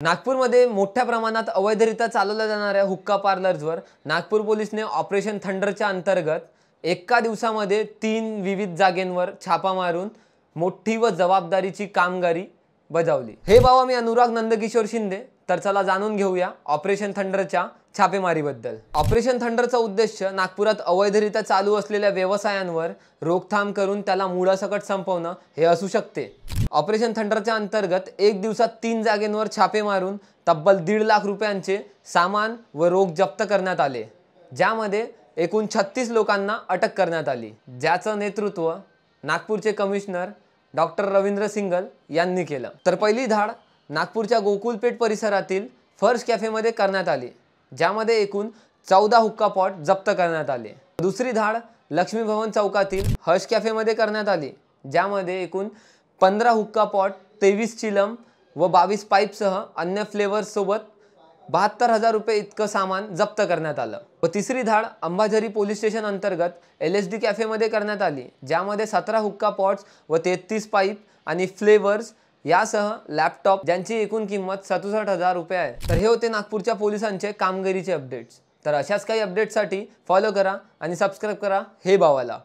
नागपूरमध्ये मोठ्या प्रमाणात अवैधरित्या चालवल्या जाणाऱ्या हुक्का पार्लर्सवर नागपूर पोलिसने ऑपरेशन थंडरच्या अंतर्गत एका दिवसामध्ये 3 विविध जागेंवर छापा मारून मोठी व जबाबदारीची कामगिरी बजावली। हे बाबा मी अनुराग नंदकिशोर शिंदे। तर चला जाणून घेऊया ऑपरेशन थंडरच्या छापेमारीबद्दल। ऑपरेशन थंडरचा उद्देश नागपुरात अवैधरित्या चालू असलेल्या व्यवसायांवर रोकथाम करून त्याला मूळासकट संपवणं हे असू शकते। ऑपरेशन थंडरच्या अंतर्गत एक दिवसात 3 जागेंवर छापे मारून तब्बल 1.5 लाख रुपयांचे सामान व रोख जप्त करण्यात आले, ज्यामध्ये एकूण 36 लोकांना अटक करण्यात आली, ज्याचं नेतृत्व नागपूरचे कमिशनर डॉक्टर रवींद्र सिंगल यांनी केलं। तर पहिली धाड नागपूरच्या गोकुलपेठ परिसरातील फर्श कॅफेमध्ये करण्यात आली, ज्यामध्ये एकूण 14 हुक्का पॉट जप्त करण्यात आले। दुसरी धाड लक्ष्मी भवन चौकातील हर्ष कॅफेमध्ये करण्यात आली, ज्यामध्ये एकूण 15 हुक्का पॉट, 23 चिलम व 22 पाईपसह अन्य फ्लेवर्स सोबत 72,000 रुपये इतकं सामान जप्त करण्यात आलं। व तिसरी धाड अंबाझरी पोलीस स्टेशन अंतर्गत LSD कॅफेमध्ये करण्यात आली, ज्यामध्ये 17 हुक्का पॉट्स व 33 पाईप आणि फ्लेवर्स यासह लॅपटॉप, ज्यांची एकूण किंमत 67,000 रुपये आहे। तर हे होते नागपूरच्या पोलिसांचे कामगिरीचे अपडेट्स। तर अशाच काही अपडेट्ससाठी फॉलो करा आणि सबस्क्राइब करा हे बावाला।